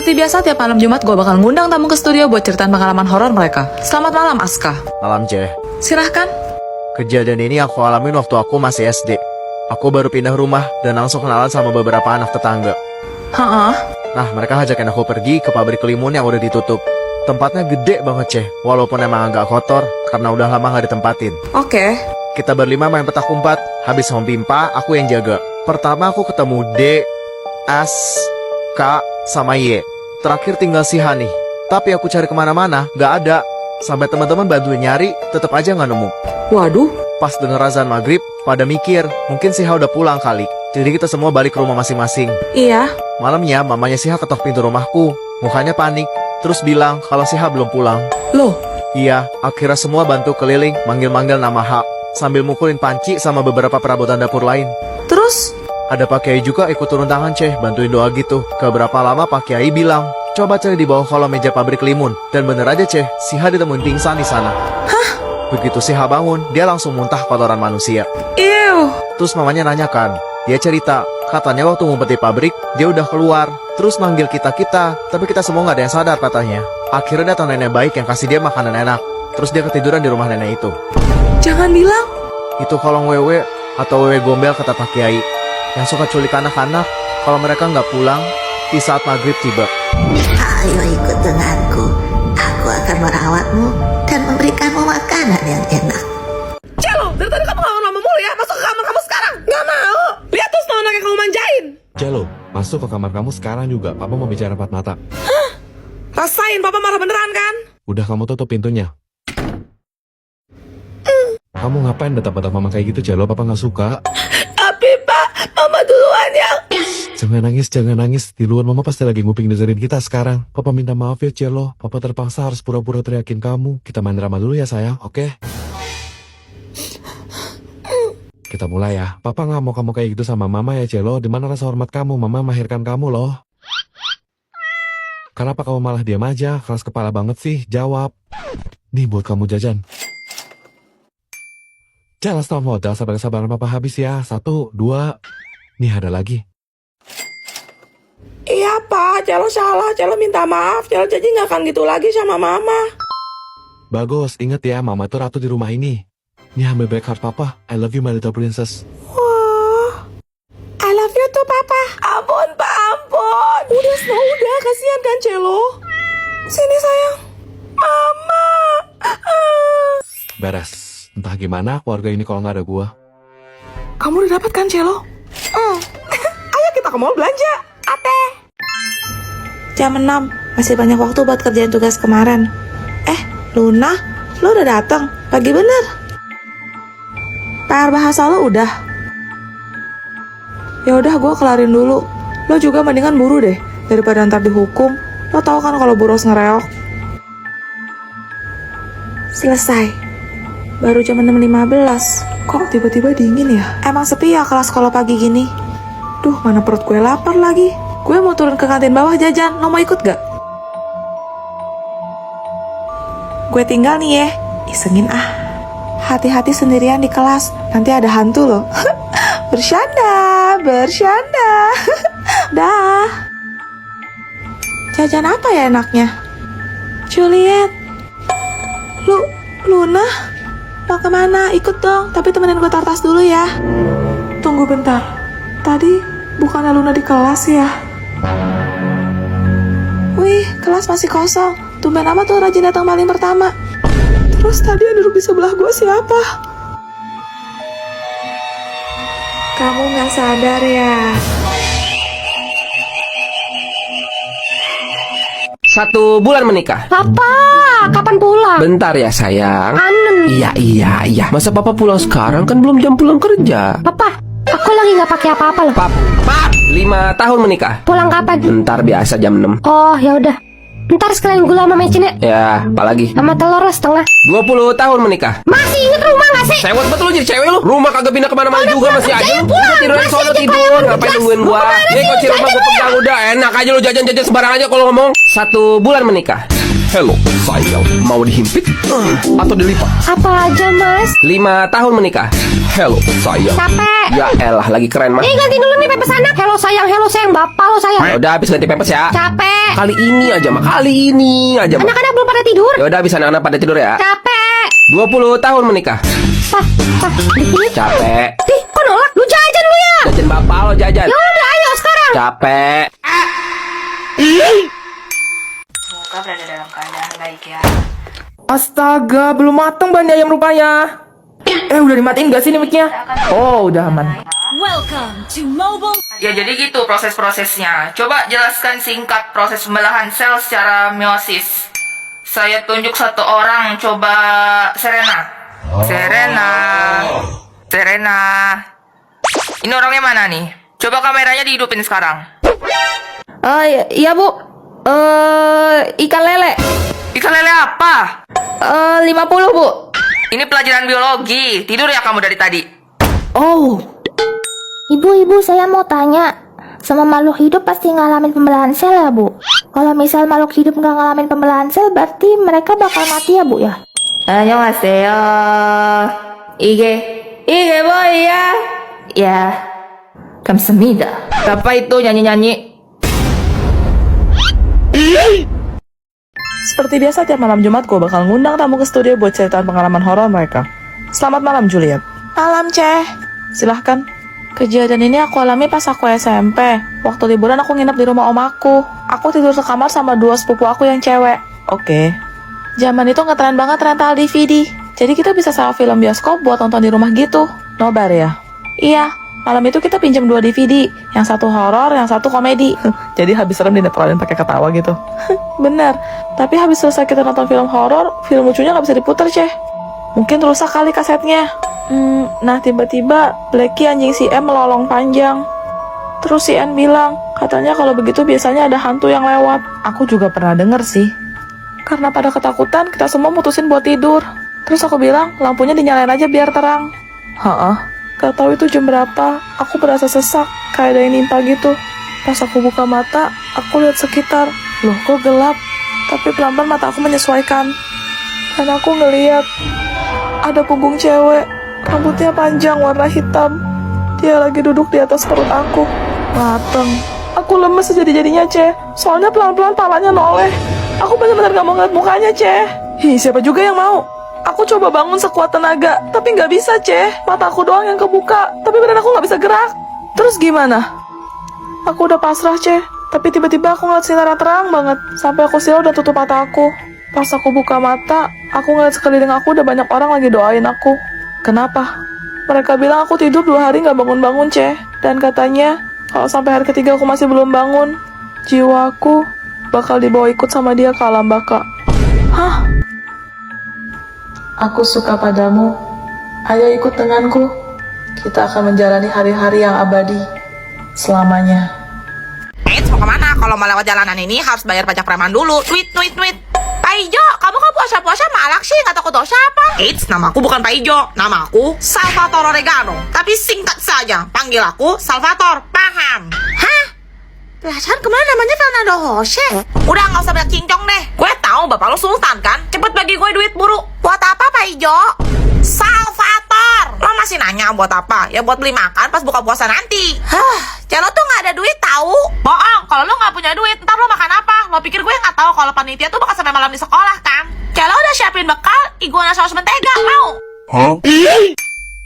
Seperti biasa, tiap malam Jumat gue bakal ngundang tamu ke studio buat ceritain pengalaman horor mereka. Selamat malam, Aska. Malam, Ceh. Silahkan. Kejadian ini aku alamin waktu aku masih SD. Aku baru pindah rumah dan langsung kenalan sama beberapa anak tetangga. Hah? Nah, mereka ngajakin aku pergi ke pabrik limun yang udah ditutup. Tempatnya gede banget, Ceh. Walaupun emang agak kotor karena udah lama gak ditempatin. Oke. Kita berlima main petak umpet. Habis sama Pimpa, aku yang jaga. Pertama aku ketemu D, S, K, sama Y. Terakhir tinggal si Hani. Tapi aku cari kemana-mana, gak ada. Sampai teman-teman bantuin nyari, tetap aja gak nemu. Waduh. Pas denger azan maghrib, pada mikir, mungkin si Ha udah pulang kali. Jadi kita semua balik ke rumah masing-masing. Iya. Malamnya, mamanya si Ha ketok pintu rumahku. Mukanya panik, terus bilang kalau si Ha belum pulang. Loh? Iya, akhirnya semua bantu keliling, manggil-manggil nama Ha. Sambil mukulin panci sama beberapa perabotan dapur lain. Terus? Ada Pak Kiai juga ikut turun tangan, Ceh, bantuin doa gitu. Keberapa lama Pak Kiai bilang, coba cari di bawah kolong meja pabrik limun. Dan bener aja, Ceh, si Ha ditemuin pingsan di sana. Hah? Begitu si Ha bangun, dia langsung muntah kotoran manusia. Ew. Terus mamanya nanyakan, dia cerita, katanya waktu ngumpet di pabrik, dia udah keluar. Terus manggil kita-kita, tapi kita semua gak ada yang sadar katanya. Akhirnya datang nenek baik yang kasih dia makanan enak. Terus dia ketiduran di rumah nenek itu. Jangan bilang. Itu kolong wewe atau wewe gombel kata Pak Kiai, yang suka culik anak-anak kalau mereka nggak pulang di saat maghrib tiba. Ayo ikut denganku. Aku akan merawatmu dan memberikanmu makanan yang enak. Celo, dari tadi kamu ngomong sama mulu ya. Masuk ke kamar kamu sekarang. Nggak mau. Lihat tuh anak yang kamu manjain. Celo, masuk ke kamar kamu sekarang juga. Papa mau bicara empat mata. Hah? Rasain, papa marah beneran kan? Udah, kamu tutup pintunya. Kamu ngapain datang-datang mama kayak gitu, Celo? Papa nggak suka. Tapi pak, mama duluan ya. Jangan nangis, jangan nangis. Di luar mama pasti lagi nguping dengerin kita sekarang. Papa minta maaf ya, Celo. Papa terpaksa harus pura-pura teriakin kamu. Kita main drama dulu ya, sayang, oke? Kita mulai ya. Papa nggak mau kamu kayak gitu sama mama ya, Celo. Dimana rasa hormat kamu? Mama melahirkan kamu loh. Kenapa kamu malah diam aja? Keras kepala banget sih. Jawab. Nih buat kamu jajan. Jangan stop modal sampai kesabaran papa habis ya. 1, 2. Nih ada lagi. Iya pak, Celo salah. Celo minta maaf. Celo jadi nggak akan gitu lagi sama mama. Bagus, inget ya, mama tuh ratu di rumah ini. Nih ambil back heart papa. I love you my little princess. Wah, I love you tuh papa. Ampun pak, ampun. Udah Snow, udah. Kasihan kan Celo. Sini sayang. Mama. Beres. Entah gimana keluarga ini kalau nggak ada gua. Kamu udah dapat kan Celo? Ayo kita ke mall belanja. Ate. Jam 6, masih banyak waktu buat kerjain tugas kemarin. Luna, lo udah datang? Pagi bener. PR bahasa lo udah? Ya udah, gue kelarin dulu. Lo juga mendingan buru deh, daripada ntar dihukum. Lo tau kan kalau boros ngereok. Selesai. Baru jam 6.15. Kok tiba-tiba dingin ya? Emang sepi ya kelas kalau pagi gini? Duh, mana perut gue lapar lagi. Gue mau turun ke kantin bawah jajan. Lo mau ikut gak? Gue tinggal nih ya. Isengin ah. Hati-hati sendirian di kelas. Nanti ada hantu loh. Bercanda. Dah. Jajan apa ya enaknya? Juliet. Luna? Mau kemana? Ikut dong. Tapi temenin gue tartas dulu ya. Tunggu bentar. Tadi bukannya Luna di kelas ya? Wih, kelas masih kosong. Tumben amat tuh rajin datang paling pertama. Terus tadi yang duduk di sebelah gue siapa? Kamu gak sadar ya? 1 bulan menikah. Papa, kapan pulang? Bentar ya sayang. Anem. Iya. Masa papa pulang sekarang, kan belum jam pulang kerja. Papa, aku lagi nggak pakai apa-apa loh. Pap, 5 tahun menikah. Pulang kapan? Bentar biasa jam 6. Oh, ya udah. Ntar sekalian gula sama mecin ya. Ya, apalagi? Sama telur lah setengah. 20 tahun menikah. Masih inget rumah gak sih? Sewot betul lu jadi cewek lu. Rumah kagak pindah kemana-mana juga masih aja lu. Udah tidur di sono tidur. Ngapain nungguin gua? Nih kunci rumah gua pegang udah. Enak aja lu jajan-jajan sembarang aja kalau ngomong. 1 bulan menikah. Hello, sayang. Mau dihimpit? Atau dilipat? Apa aja mas? 5 tahun menikah. Hello, sayang. Capek. Ya elah, lagi keren mah. Nih ganti dulu nih pepes anak. Hello sayang, bapak lo sayang. Ya udah habis ganti pepes ya. Capek. Kali ini aja mah, Anak-anak belum pada tidur. Ya udah habis anak-anak pada tidur ya. Capek. 20 tahun menikah. Dikit. Capek. Ih, kok nolak? Lu jajan lu ya? Jajan bapak lo jajan. Ya udah, ayo sekarang. Capek. Semoga berada dalam keadaan baik ya. Astaga, belum mateng ban ayam rupanya. Udah dimatiin gak sih nih mic-nya? Oh, udah aman. Ya jadi gitu proses-prosesnya. Coba jelaskan singkat proses pembelahan sel secara meiosis. Saya tunjuk satu orang, coba Serena. Serena. Ini orangnya mana nih? Coba kameranya dihidupin sekarang. Iya bu. Ikan lele. Ikan lele apa? 50 bu. Ini pelajaran biologi. Tidur ya kamu dari tadi? Oh. Ibu, saya mau tanya. Sama makhluk hidup pasti ngalamin pembelahan sel ya bu? Kalau misal makhluk hidup nggak ngalamin pembelahan sel, berarti mereka bakal mati ya bu ya? 안녕하세요. 이게 뭐야? Ya. 감사합니다. Apa itu nyanyi-nyanyi? Seperti biasa tiap malam Jumat gue bakal ngundang tamu ke studio buat ceritaan pengalaman horor mereka. Selamat malam Juliet. Malam Ceh. Silahkan. Kejadian ini aku alami pas aku SMP. Waktu liburan aku nginep di rumah om aku. Aku tidur sekamar sama 2 sepupu aku yang cewek. Oke. Zaman itu ngetren banget rental DVD. Jadi kita bisa sewa film bioskop buat nonton di rumah gitu. Nobar ya? Iya. Malam itu kita pinjam 2 DVD. Yang satu horor, yang satu komedi. Jadi habis serem dinetralin pakai ketawa gitu. Bener. Tapi habis selesai kita nonton film horor, film lucunya nggak bisa diputer, Ceh. Mungkin rusak kali kasetnya. Nah tiba-tiba Blacky anjing si M melolong panjang. Terus si N bilang, katanya kalau begitu biasanya ada hantu yang lewat. Aku juga pernah denger sih. Karena pada ketakutan, kita semua mutusin buat tidur. Terus aku bilang, lampunya dinyalain aja biar terang. Gak tahu itu jam berapa, aku berasa sesak, kayak ada yang nimpa gitu. Pas aku buka mata, aku lihat sekitar. Loh, kok gelap? Tapi pelan-pelan mata aku menyesuaikan. Dan aku ngeliat ada punggung cewek, rambutnya panjang warna hitam. Dia lagi duduk di atas perut aku. Mateng. Aku lemes sejadi-jadinya, Ceh. Soalnya pelan-pelan palanya noleh. Aku benar-benar gak mau ngeliat mukanya, Ceh. Siapa juga yang mau? Aku coba bangun sekuat tenaga, tapi nggak bisa, Ceh. Mata aku doang yang kebuka, tapi badan aku nggak bisa gerak. Terus gimana? Aku udah pasrah, Ceh. Tapi tiba-tiba aku ngeliat sinar yang terang banget. Sampai aku silau dan tutup mata aku. Pas aku buka mata, aku ngeliat sekeliling aku udah banyak orang lagi doain aku. Kenapa? Mereka bilang aku tidur 2 hari nggak bangun-bangun, Ceh. Dan katanya, kalau sampai hari ketiga aku masih belum bangun, jiwaku bakal dibawa ikut sama dia ke alam baka. Hah? Aku suka padamu. Ayo ikut denganku. Kita akan menjalani hari-hari yang abadi selamanya. Mau kemana? Kalau mau lewat jalanan ini harus bayar pajak preman dulu. Tweet. Pak Ijo, kamu kok puasa-puasa malak sih? Nggak takut dosa apa? Namaku bukan Pak Ijo. Namaku Salvatore Oregano. Tapi singkat saja, panggil aku Salvatore. Paham? Hah? Perasaan kemana namanya Fernando Jose? Udah nggak usah banyak cincong deh. Gue tahu bapak lo sultan kan? Cepet bagi gue duit buru. Buat apa Pak Ijo? Salvatore. Lo masih nanya buat apa? Ya buat beli makan pas buka puasa nanti. Celo tuh nggak ada duit tahu. Bohong. Kalau lo nggak punya duit, ntar lo makan apa? Lo pikir gue nggak tahu kalau panitia tuh bakal sampai malam di sekolah kan? Celo udah siapin bekal iguana saus mentega. Mau?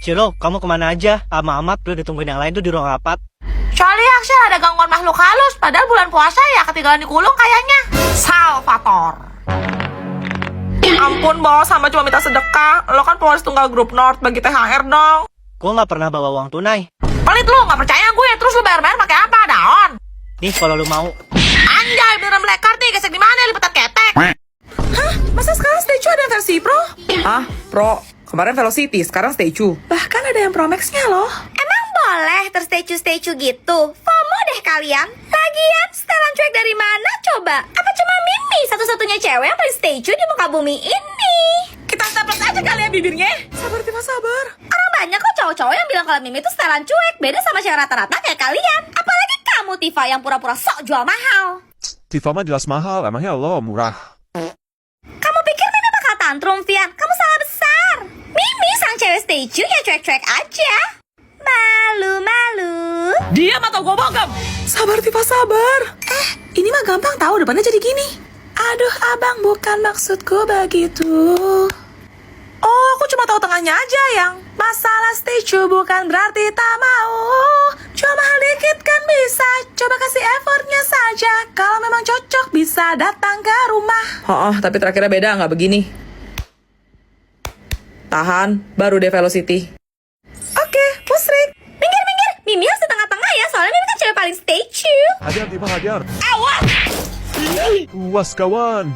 Cilo, kamu kemana aja? Lama amat udah ditungguin yang lain tuh di ruang rapat. Soalnya Axel ada gangguan makhluk halus. Padahal bulan puasa ya ketinggalan di kulung kayaknya. Salvatore. Ampun bos, sama cuma minta sedekah. Lo kan pewaris tunggal grup North, bagi THR dong. Gue nggak pernah bawa uang tunai. Pelit lu, gak percaya gue. Terus lu bayar-bayar pakai apa, Daon? Nih kalau lu mau. Anjay, beneran black card nih. Gesek di mana? Lipetan ketek. Hah? Masa sekarang Stage ada versi Pro? Pro. Kemarin Velocity, sekarang Stage. Bahkan ada yang Pro Max-nya loh. Emang boleh terstatue-statue gitu? FOMO deh kalian. Lagian, setelan cuek dari mana coba? Apa cuma Mimi satu-satunya cewek yang paling statue di muka bumi ini? Kita Ceplos aja kali ya bibirnya. Sabar Tifa, sabar. Orang banyak kok cowok-cowok yang bilang kalau Mimi itu setelan cuek. Beda sama cewek rata-rata kayak kalian. Apalagi kamu Tifa yang pura-pura sok jual mahal. Tifa mah jelas mahal, emangnya lo murah. Kamu pikir Mimi bakal tantrum, Vian? Kamu salah besar. Mimi sang cewek statue ya cuek-cuek aja. Malu-malu. Dia atau gue bogem. Sabar Tifa, sabar. Ini mah gampang tahu, depannya jadi gini. Aduh abang, bukan maksudku begitu. Oh, aku cuma tahu tengahnya aja yang masalah statue bukan berarti tak mau. Cuma mahal dikit kan bisa, coba kasih effortnya saja. Kalau memang cocok bisa datang ke rumah. Oh, tapi terakhirnya beda nggak begini. Tahan, baru deh Velocity. Oke, musrik. Minggir-minggir. Mimi harus di tengah-tengah ya, soalnya Mimi kan cewek paling statue. Hajar Tifa, hajar. Awas! Puas kawan.